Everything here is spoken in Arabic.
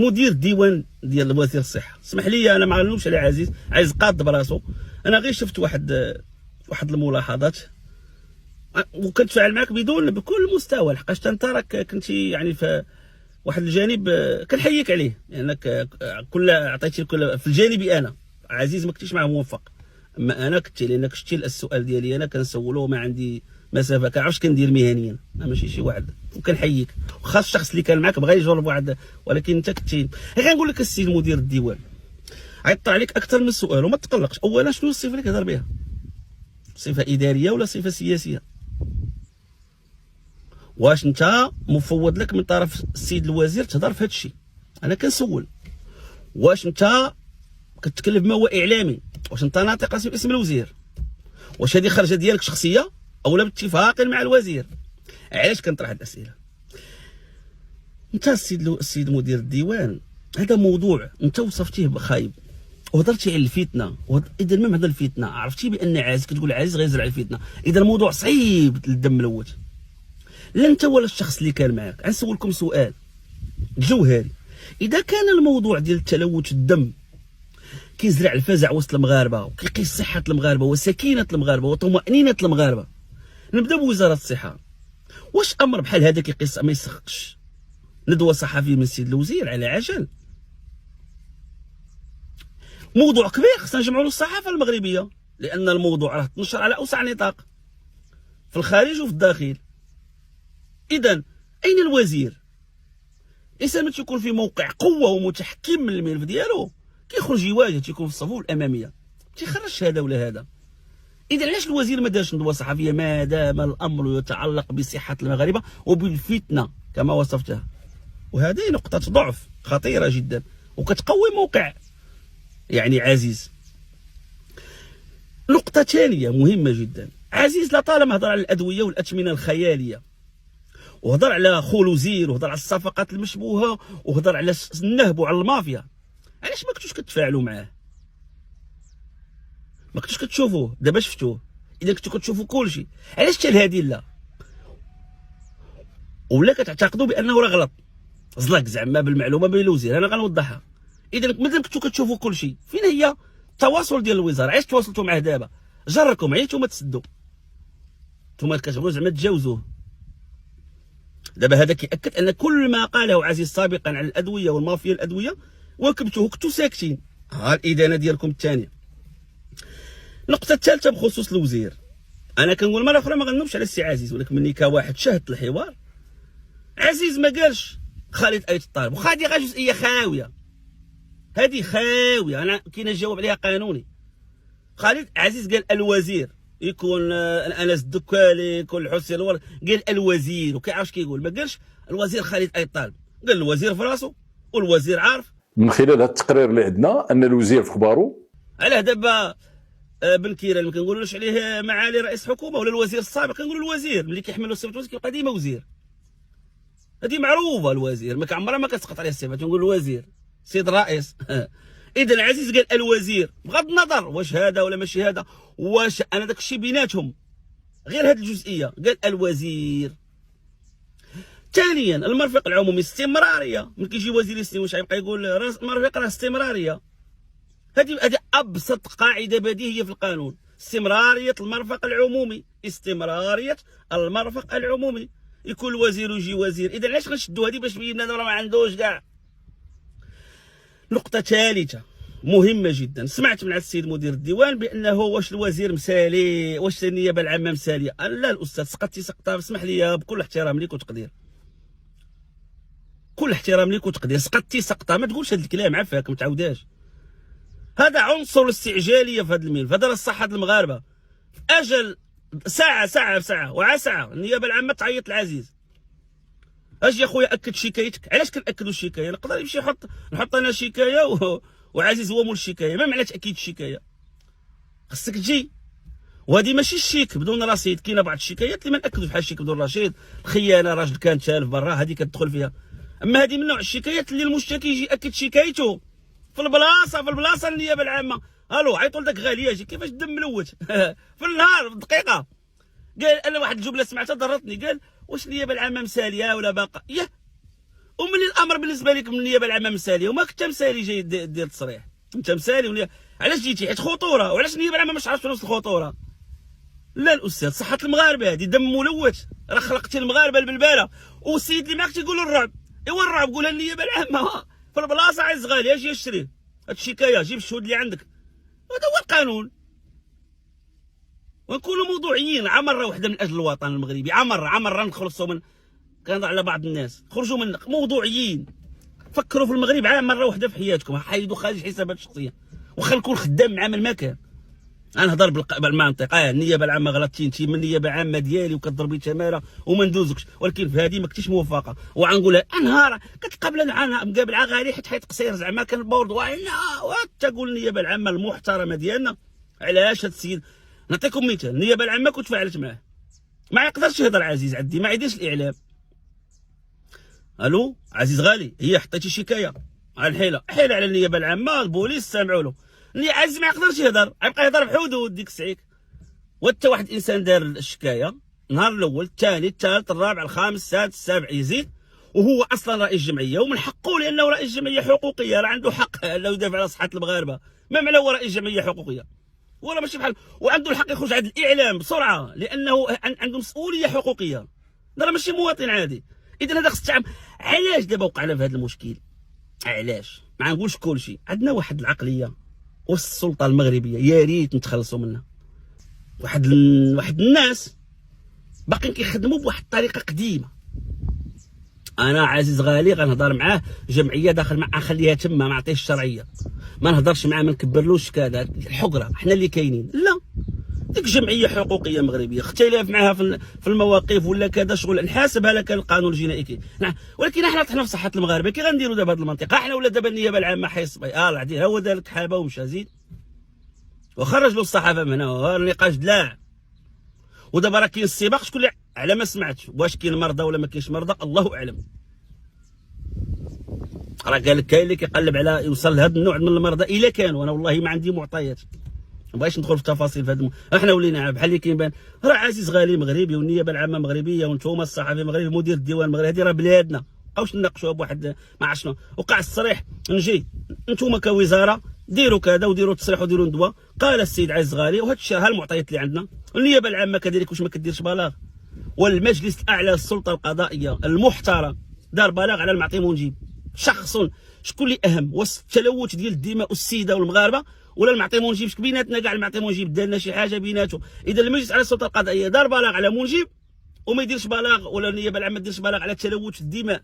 مدير الديوان ديال وزير الصحه، اسمح لي انا ما غنلومش على عزيز، عايز قاد براسو. انا غير شفت واحد الملاحظات وكنتفاعل معك بكل مستوى، لحقاش انت راك كنتي يعني في واحد الجانب كنحييك عليه، لانك يعني كل عطيتي كل في جانبي انا عزيز ما كنتيش معاه موفق، اما انا كنت، لانك شتي السؤال ديالي انا كنسولو ما عندي مسافه، كنعرفش كندير مهنيا، انا ماشي شي واحد، وكنحييك وخاص الشخص اللي كان معك بغى يجرب واحد، ولكن انت كنتي غير نقول لك السيد مدير الديوان عيطت عليك اكثر من سؤال وما تقلقش. اولا شنو الصفه اللي كتهضر بها؟ صفه اداريه ولا صفه سياسيه؟ واش انت مفوض لك من طرف السيد الوزير تهضر في هذا الشيء؟ انا كنسول واش انت كتكلف بما هو اعلامي؟ واش انت ناطق اسم الوزير؟ واش هذه خرجه ديالك شخصيه اولا باتفاق مع الوزير؟ علاش كنطرح هذه الاسئله؟ انت السيد مدير الديوان، هذا موضوع انت وصفتيه بخايب وهضرتي على الفتنه، اذا المهم هذا الفتنه عرفتي بان عزيز كتقول عزيز غيزرع الفتنه، اذا الموضوع صعيب للدم ملوث. لا انت ولا الشخص اللي كان معك. غنسولكم سؤال جوهري، اذا كان الموضوع ديال تلوث الدم كيزرع الفزع وسط المغاربه وكيقيس صحه المغاربه وسكينه المغاربه وطمانينه المغاربه، نبدا بوزاره الصحه. واش امر بحال هذا كيقيس ما يسخقش ندوه صحفيه من السيد الوزير على عجل؟ موضوع كبير خصنا نجمعوا له الصحافه المغربيه، لان الموضوع راه تنشر على اوسع نطاق في الخارج وفي الداخل. اذا اين الوزير؟ الانسان ملي تيكون في موقع قوه ومتحكم من الملف ديالو كيخرج يواجه، تيكون في الصفوف الاماميه، تيخرجش هذا ولا هذا. اذا علاش الوزير ما دارش ندوه صحفيه ما دام الامر يتعلق بصحه المغاربه وبالفتنه كما وصفتها؟ وهذه نقطه ضعف خطيره جدا وكتقوي موقع يعني عزيز. نقطه ثانيه مهمه جدا، عزيز لطالما هضر على الادويه والاثمنه الخياليه وهضر على خلوزير وهضر على الصفقات المشبوهه وهضر على النهب وعلى المافيا، علاش ما كنتوش كتفاعلوا معاه؟ ما كنتوش كتشوفوه؟ دابا شفتوه. اذا كنتو كتشوفوا كلشي، علاش حتى لهادي لا؟ ولا كتعتقدوا بانه راه غلط زلق زعما بالمعلومه بين الوزير؟ انا غنوضحها. اذا مادام كنتو كتشوفوا كلشي، فين هي التواصل ديال الوزاره؟ علاش تواصلتوا معاه دابا؟ جركم عيتوا ما تسدوا، نتوما كتبغوا زعما تجاوزوه. دابا هذا كيأكد ان كل ما قاله عزيز سابقا على الادويه والمافيا الادويه وكبتوه كنتو ساكتين. ها الادانه ديالكم الثانيه. النقطه الثالثه بخصوص الوزير، انا كنقول مره اخرى ما غنلومش على السي عزيز، ولكن مني كواحد شاهدت الحوار، عزيز ما قالش خالد ايت الطالب، وخا هادي غير جزئيه خاويه، هذه خاويه انا كاين نجاوب عليها قانوني. خالد عزيز قال الوزير، يكون انس الدكالي يكون الحسين الورد، قال الوزير وكيعرفش كيقول، ما قالش الوزير خالد ايت الطالب، قال الوزير في راسو والوزير عارف. من خلال هذا التقرير اللي عندنا ان الوزير في خبارو علاه دابا بن كيران ما كنقولوش عليه معالي رئيس حكومه ولا الوزير السابق، كنقولوا الوزير ملي كيحملوا صفه الوزير كيبقى ديما وزير، هذه معروفه. الوزير ما كعمرها ما كتسقط عليه الصفه، تنقول الوزير سيد الرئيس. اذا عزيز قال الوزير بغض النظر واش هذا ولا ماشي هذا، واش انا داك الشيء بيناتهم غير هذه الجزئيه، قال الوزير. ثانيا المرفق العمومي استمراريه، ملي كيجي وزير يسني واش غيبقى يقول المرفق راه استمراريه؟ هذه ابسط قاعده بديهيه في القانون، استمراريه المرفق العمومي، استمراريه المرفق العمومي، يكون الوزير ويجي وزير. اذا علاش غنشدوا هذه باش بينا راه ما عندوش كاع؟ نقطه ثالثه مهمه جدا، سمعت من السيد مدير الديوان بانه واش الوزير مسالي، واش النيابه العامه مساليه؟ لا الاستاذ سقطتي سقطه، اسمح لي بكل احترام ليك وتقدير، كل احترام ليك وتقدير، سقطتي سقطه، ما تقولش هذا الكلام عفاك ما تعاودهاش. هذا عنصر الاستعجاليه في هذا الملف، هذا راه صحه المغاربه في اجل ساعه وعسعه النيابه العامه تعيط العزيز. اجي يا خويا اكد شكايتك. علاش كنأكدوا الشكايه؟ نقدر يمشي نحط انا شكايه وعزيز هو مول الشكايه، ما معنى تاكيد الشكايه؟ خصك تجي، وهذه ماشي الشيك بدون رصيد. كاينه بعض الشكايات اللي ما ناكدوا بحال الشيك بدون رصيد، الخيانه راجل كان تالف برا هذه كتدخل فيها، اما هذه من نوع الشكايات اللي المشتكي يجي ياكد شكايته في البلاصه النيابه العامه. الو عيطوا لذاك غالي يجي كيفاش الدم ملوث في النهار في الدقيقه. قال انا واحد الجمله سمعتها ضرتني، قال واش النيابه العامه مساليه ولا باقا؟ ياه وملي الامر بالنسبه لك من النيابه العامه مسالي وما كنت مسالي جاي دير تصريح، انت مسالي علاش جيتي؟ حيت خطوره. وعلاش النيابه العامه ما شعرتش نفس الخطوره؟ لا الاستاذ، صحه المغاربه هذه دم ملوث، راه خلقتي المغاربه البلباله. والسيد اللي معك تيقول الرعب، ايوا الرعب قولها النيابه العامه في البلاصه. عايز غالي اجي اشري هاد الشكايه، جيب الشهود اللي عندك، هذا هو القانون. ونكونوا موضوعيين. عمره وحده من اجل الوطن المغربي، عمره نخلصوا من كنهضر على بعض الناس، خرجوا من موضوعيين. فكروا في المغرب مره وحده في حياتكم، حيدوا خارج الحسابات الشخصيه وخلي نكون خدام مع من المكان. انا نهضر بالمنطق. النيابه العامه غلطتي انت من النيابه العامه ديالي وكتضربي تماره وما ندوزكش، ولكن في هذه ما كنتيش موفقه. وغنقولها نهار كتقابل انا مقابل غالي حيت قصير زعما كان بورد ولا وتقول النيابه العامه المحترمه ديالنا. علاش هذا السيد؟ نعطيكم مثال. النيابه العامه كنت فاعلت معاه، ما يقدرش يهضر عزيز عدي، ما يديرش الاعلام. الو عزيز غالي، هي حطيتي شكايه على الحيله على النيابه العامه، البوليس سامعوا له. اللي عزيز ما يقدرش يهضر، يبقى يهضر بحدود ديك السعيك. وحتى واحد الانسان دار الشكايه النهار الاول، الثاني، الثالث، الرابع، الخامس، السادس، السابع، يزيد، وهو اصلا رئيس جمعيه، ومن حقه لانه رئيس جمعيه حقوقيه، راه عنده حق انه يدافع على صحه المغاربه. ما معنى هو رئيس جمعيه حقوقيه؟ ولا ماشي بحال، وعنده الحق يخرج عند الاعلام بسرعه لانه عنده مسؤوليه حقوقيه، راه ماشي مواطن عادي. اذا هذا خص التعامل. علاش دابا وقعنا في هذا المشكل؟ علاش؟ ما نقولش كلشي، عندنا واحد العقليه وسط السلطه المغربيه يا ريت نتخلصوا منها. واحد الناس باقيين كيخدموا بواحد الطريقه قديمه. انا عزيز غالي غنهضر معاه جمعيه داخل معاه، نخليها تما، ما نعطيهش الشرعيه، ما نهضرش معاه، ما نكبرلوش كذا الحقره، حنا اللي كاينين. لا، ديك جمعيه حقوقيه مغربيه، اختلاف معها في المواقف ولا كذا شغل نحاسبها لك القانون الجنائي ولكن احنا طحنا في صحه المغاربه. كي غنديروا دابا هذه المنطقه احنا ولا دابا النيابه العامه حيصبي العديل هو دار لك حابه ومشى زيد وخرج له الصحافه من هنا النقاش دلاع. ودابا راه كاين السباق، شكون اللي على ما سمعتش واش كاين مرضى ولا ما كاينش مرضى الله اعلم. راه قال لك كاين اللي كيقلب على يوصل لهذا النوع من المرضى الا كانوا. انا والله ما عندي معطيات، ما بغيتش ندخل في التفاصيل في هذا احنا ولينا بحال اللي كيبان. راه عزيز غالي مغربي والنيابه العامه مغربيه وانتم الصحفي مغربي مدير الديوان المغربي، هذه راه بلادنا. بقاوش نناقشوها بواحد ما عرف شنو. وقع التصريح نجي انتم كوزاره ديروا كذا وديروا تصريح وديروا ندوه. قال السيد عزيز غالي وهذا الشيء ها المعطيات اللي عندنا. النيابه العامه كذلك واش ما كديرش بلاغ؟ والمجلس الاعلى للسلطه القضائيه المحترم دار بلاغ على المعطي ونجيب. شخص شكون اللي اهم؟ واش التلوث ديال الدماء والسيده والمغاربه ولا المعطي منجيب؟ بيناتنا كاع المعطي منجيب دارنا شي حاجه بيناتهم. اذا المجلس على السلطه القضائيه دار بلاغ على منجيب وما يديرش بلاغ، ولا النيابه العامه ما تديرش بلاغ على تلوث الدماء